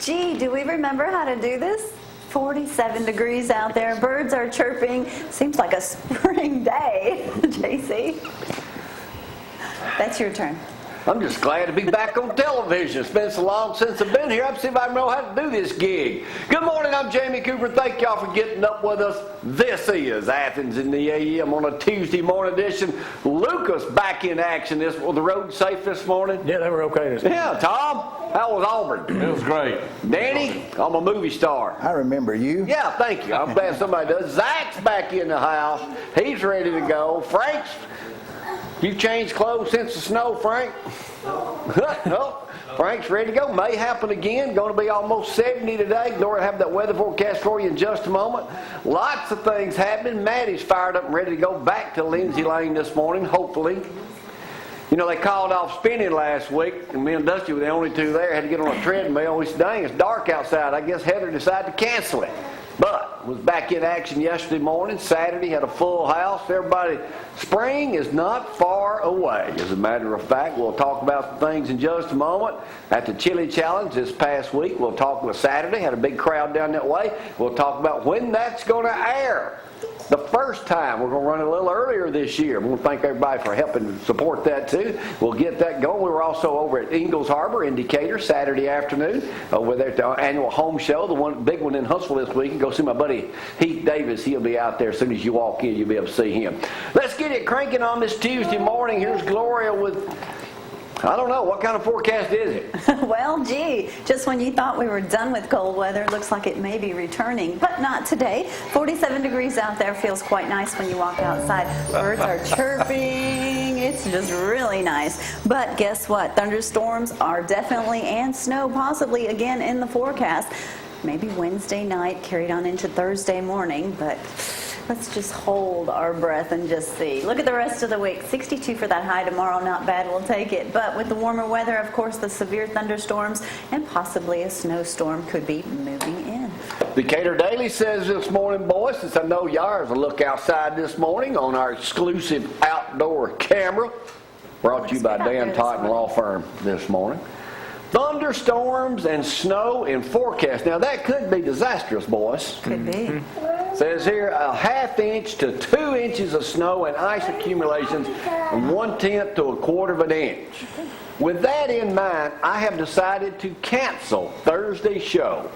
Gee, do we remember how to do this? 47 degrees out there. Birds are chirping. Seems like a spring day, JC. That's your turn. I'm just glad to be back on television. It's been so long since I've been here. I'm see if I know how to do this gig. Good morning, I'm Jamie Cooper. Thank y'all for getting up with us. This is Athens in the AM on a Tuesday morning edition. Lucas back in action. Was the road safe this morning? Yeah, they were okay this morning. Yeah, Tom, how was Auburn? It was great. Danny, I'm a movie star. I remember you. Yeah, thank you. I'm glad somebody does. Zach's back in the house. He's ready to go. Frank's, you changed clothes since the snow, Frank? No. Frank's ready to go. May happen again. Going to be almost 70 today. Gloria will have that weather forecast for you in just a moment. Lots of things happening. Maddie's fired up and ready to go back to Lindsay Lane this morning, hopefully. You know, they called off spinning last week, and me and Dusty were the only two there. Had to get on a treadmill. We said, dang, it's dark outside. I guess Heather decided to cancel it. But was back in action yesterday morning. Saturday had a full house. Everybody, spring is not far away. As a matter of fact, we'll talk about some things in just a moment. At the Chili Challenge this past week, we'll talk about Saturday. Had a big crowd down that way. We'll talk about when that's going to air. The first time, we're going to run it a little earlier this year. We want to thank everybody for helping support that too. We'll get that going. We were also over at Ingalls Harbor in Decatur Saturday afternoon over there at the annual home show, the one big one in Huntsville this week. Go see my buddy Heath Davis. He'll be out there as soon as you walk in. You'll be able to see him. Let's get it cranking on this Tuesday morning. Here's Gloria with, I don't know, what kind of forecast is it? Well, gee, just when you thought we were done with cold weather, it looks like it may be returning, but not today. 47 degrees out there feels quite nice when you walk outside. Birds are chirping. It's just really nice. But guess what? Thunderstorms are definitely, and snow possibly again in the forecast. Maybe Wednesday night, carried on into Thursday morning, but let's just hold our breath and just see. Look at the rest of the week. 62 for that high tomorrow. Not bad. We'll take it. But with the warmer weather, of course, the severe thunderstorms and possibly a snowstorm could be moving in. Decatur Daily says this morning, boys, since I know y'all a look outside this morning on our exclusive outdoor camera, brought to you by Dan Totten Law Firm this morning. Thunderstorms and snow in forecast. Now that could be disastrous, boys. Could be. Says here a ½ inch to 2 inches of snow and ice accumulations and 1/10 to 1/4 of an inch. With that in mind, I have decided to cancel Thursday's show.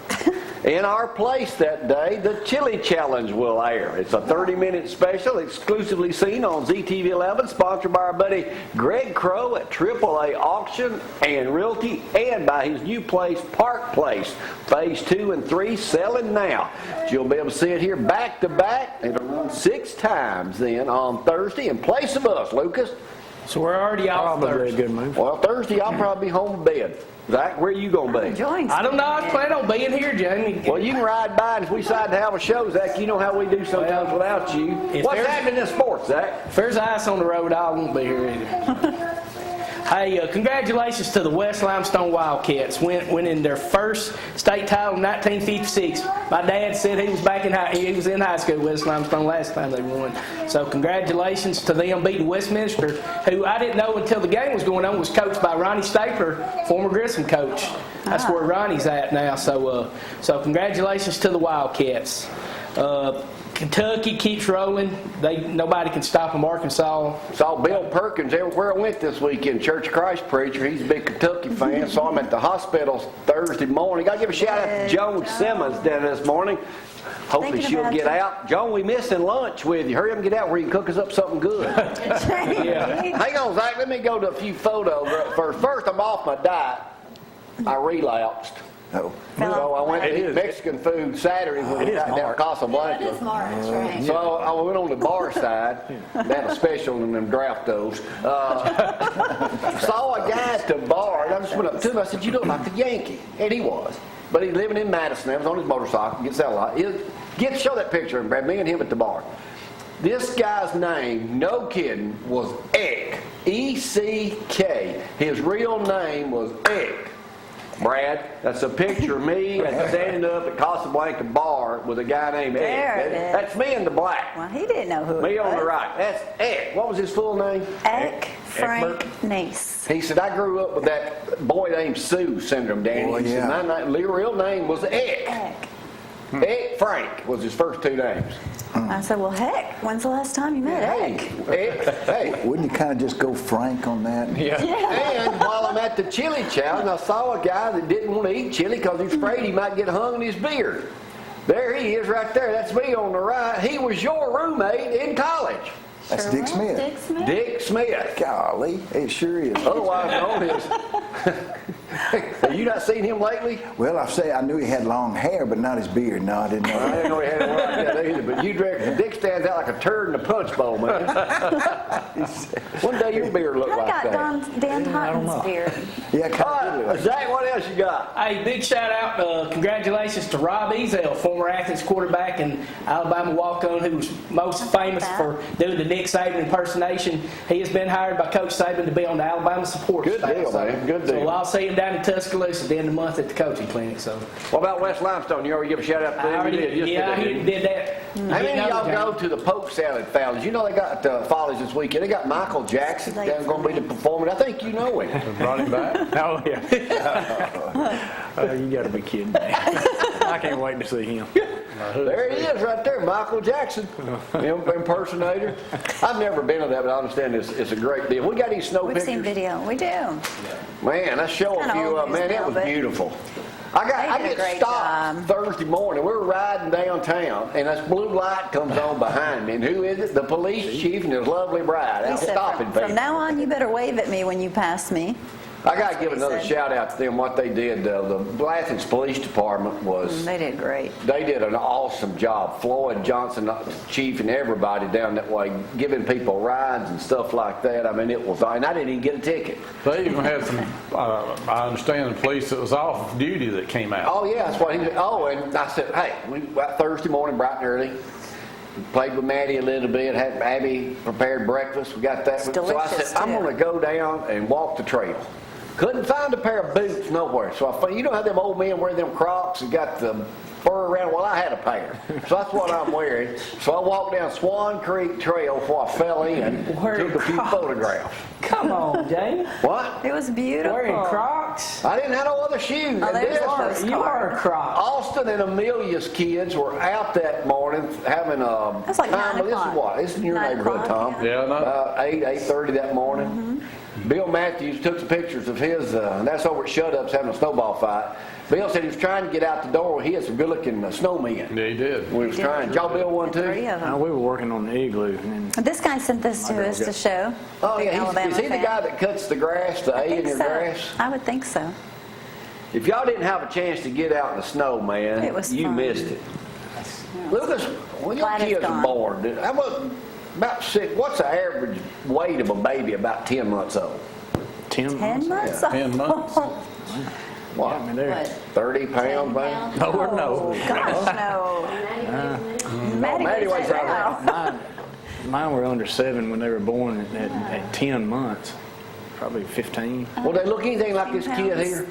In our place that day, the Chili Challenge will air. It's a 30-minute special exclusively seen on ZTV 11, sponsored by our buddy Greg Crow at AAA Auction and Realty, and by his new place, Park Place. Phase 2 and 3 selling now. You'll be able to see it here back to back. It'll run 6 times then on Thursday in place of us, Lucas. So we're already off Thursday. A good move. Well, Thursday I'll probably be home to bed. Zach, where are you going to be? I don't know. I plan on being here, Jamie. Well, you can ride by, and if we decide to have a show, Zach, you know how we do sometimes without you. What's happening in sports, Zach? If there's ice on the road, I won't be here either. Hey, congratulations to the West Limestone Wildcats winning their first state title in 1956. My dad said he was he was in high school at West Limestone last time they won. So congratulations to them beating Westminster, who I didn't know until the game was going on was coached by Ronnie Stapler, former Grissom coach. That's where Ronnie's at now. So congratulations to the Wildcats. Kentucky keeps rolling. Nobody can stop them. Arkansas. Saw Bill Perkins everywhere I went this weekend. Church of Christ preacher. He's a big Kentucky fan. Saw him at the hospital Thursday morning. Got to give a shout out to Joan Simmons down this morning. Hopefully she'll get out. Joan, we missing lunch with you. Hurry up and get out where you can cook us up something good. Yeah. Hang on, Zach. Let me go to a few photos first. First, I'm off my diet. I relapsed. So I went to eat Mexican food Saturday when we got down Casablanca. It is March, right? So I went on the bar side. They had a special in them draft those. Saw a guy at the bar, and I just went up to him. I said, "You look like the Yankee," and he was. But he's living in Madison. He was on his motorcycle. Gets out a lot. Show that picture, Brad. Me and him at the bar. This guy's name, no kidding, was Eck. E-C-K. His real name was Eck. Brad, that's a picture of me standing up at Casablanca Bar with a guy named Ed. That's me in the black. Well, he didn't know who it was. Me on the right. That's Ed. What was his full name? Eck Frank Nace. He said, I grew up with that boy named Sue syndrome, Danny. Oh, He said, yeah. my real name was Eck. Heck. Eck Frank was his first two names. I said, well, heck, when's the last time you met Eck? Eck. Hey. Wouldn't you kind of just go Frank on that? Yeah. And while I'm at the chili challenge, I saw a guy that didn't want to eat chili because he was afraid he might get hung in his beard. There he is right there. That's me on the right. He was your roommate in college. That's Sure Dick will. Smith. Dick Smith. Dick Smith. Golly, it sure is. Otherwise known as. Have you not seen him lately? Well, I knew he had long hair, but not his beard. No, I didn't know I that. didn't know he had one like that either, but you reckon Dick stands out like a turd in a punch bowl, man. One day your beard looked I like got that. Dan Hutton's beard. Yeah, kind All of right, Zach, what else you got? Hey, big shout out, congratulations to Rob Ezel, former Athens quarterback and Alabama walk-on, who was most famous for doing the Nick Saban impersonation. He has been hired by Coach Saban to be on the Alabama support Good staff. deal, man. Good deal. So I'll see him down in Tuscaloosa at the end of the month at the coaching clinic. So What about West Limestone? You already give a shout out to them? I already You did. yeah, I did that. How many of y'all go to the Poke Salad Follies? You know they got Follies this weekend. They got Michael Jackson down going to be the performer. I think you know him. Brought him back? Oh, yeah. You got to be kidding me. I can't wait to see him. There he is right there, Michael Jackson, impersonator. I've never been to that, but I understand it's a great deal. We got any snow We've pictures? seen video. We do. Man, let's show a Kinda few old of them. Man, news that now, was but beautiful. I they did a get great stopped job. Thursday morning. We're riding downtown, and this blue light comes on behind me. And who is it? The police chief and his lovely bride He out said, stopping from people. now on, you better wave at me when you pass me. I got to give he another said. shout out to them, what they did. The Athens Police Department was, They did great. they did an awesome job. Floyd Johnson, chief, and everybody down that way, giving people rides and stuff like that. I mean, it was, and I didn't even get a ticket. They even had some, I understand, the police that was off duty that came out. Oh, yeah, that's what he said. Oh, and I said, hey, we got Thursday morning bright and early. Played with Maddie a little bit, had Abby prepared breakfast. We got that. It's So I delicious, said, I'm too. going to go down and walk the trail. Couldn't find a pair of boots nowhere. So I found, you know how them old men wear them Crocs and got the fur around? Well, I had a pair. So that's what I'm wearing. So I walked down Swan Creek Trail before I fell in and Wearing took a few Crocs. photographs. Come on, Jamie. What? It was beautiful. Wearing Crocs? I didn't have no other shoes. Oh, And there's this- Laura's You are a Croc. Austin and Amelia's kids were out that morning having a That's like 9 This is o'clock. what? This is in your 9 neighborhood, o'clock, Tom. yeah. Yeah, I know. About 8:30 that morning. Bill Matthews took some pictures of his, and that's over at Shut Up's having a snowball fight. Bill said he was trying to get out the door. He had some good-looking snowmen. Yeah, he did. We was trying. Did y'all build one too? 3 of them. We were working on the igloo, and then This guy sent this to us to show. Oh Big yeah, Alabama is he the fan. guy that cuts the grass, the I A in think your so. grass? I would think so. If y'all didn't have a chance to get out in the snow, man, It was you fun. missed it. Lucas, when your Glad it's kids are gone. born, how much, about six, what's the average weight of a baby about 10 months old? 10 10 months? 10 months. What, I mean, they're, What? 30 pounds, man? no, no. Oh, gosh, no. Maddie Maddie weighs weighs right now. Mine were under 7 when they were born at 10 months, probably 15. Will they look anything like this kid here?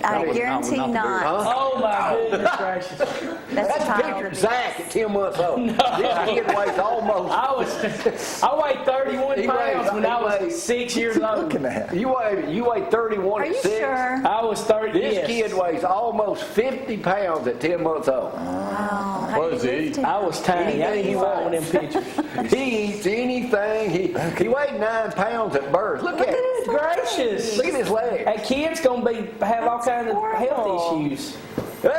I was not- guarantee not the not. Huh? Oh, my goodness gracious. That's a That's a child picture of abuse. Zack at 10 months old. This kid weighs almost, I weighed 31 He pounds when I weighs- was 6 years old. Looking at. you weigh 31 Are at you 6. sure? I was 30. This yes. kid weighs almost 50 pounds at 10 months old. Oh, What does he eat? I was tiny. I didn't even want one of them pictures. He eats anything. He weighed 9 pounds at birth. Look at it. Gracious. Look at his legs. That kid's gonna have all That's kinds of horrible. health issues. Hey!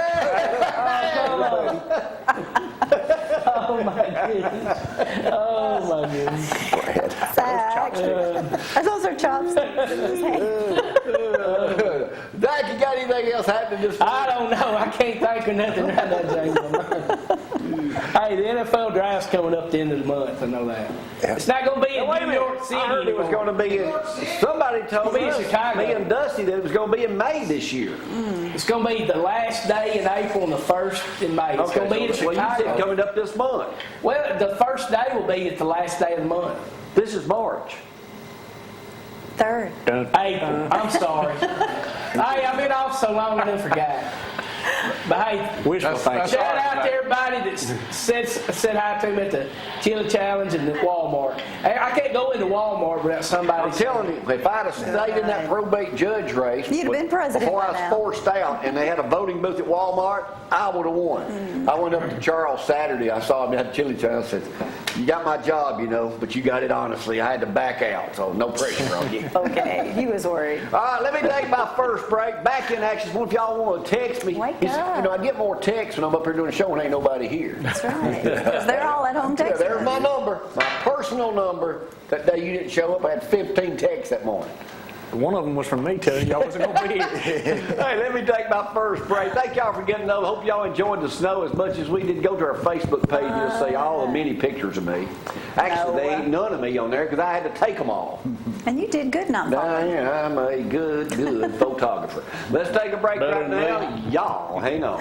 Oh my goodness. Oh my goodness. Zach. Those are chopsticks in his hand. Zach, you got anything else happening this week? I don't know. I can't think of nothing right now, James. Hey, the NFL draft's coming up at the end of the month. I know that. It's not going to be in Wait a New minute. York City. I heard it was anymore. going to be in, somebody told It'll be in us, Chicago. me and Dusty, that it was going to be in May this year. It's going to be the last day in April and the first in May. It's going to be in well, you said Chicago. coming up this month. Well, the first day will be at the last day of the month. This is March. 3rd. April. I'm sorry. Hey, I've been off so long I done forgot. But hey, Wishful That's thinking. shout all out right. to everybody that said hi to me at the Chili Challenge and the Walmart. Hey, I can't go into Walmart without somebody. I'm telling you, if I'd have stayed in that probate judge race You'd have been president before by I was now. forced out and they had a voting booth at Walmart, I would have won. I went up to Charles Saturday. I saw him at Chili Challenge. I said, "You got my job, you know, but you got it honestly. I had to back out, so no pressure on you." Okay, he was worried. All right, let me take my first break. Back in action. One of y'all want to text me. Wake It's- up. You know, I get more texts when I'm up here doing a show and ain't nobody here. That's right. Because they're all at home Yeah, texting. there's my number, my personal number. That day you didn't show up, I had 15 texts that morning. One of them was from me telling y'all wasn't going to be here. Hey, let me take my first break. Thank y'all for getting over. Hope y'all enjoyed the snow as much as we did. Go to our Facebook page and you'll see all the many pictures of me. Actually, they ain't none of me on there because I had to take them all. And you did good not falling. I'm a good photographer. Let's take a break Better right than now. Y'all, hang on.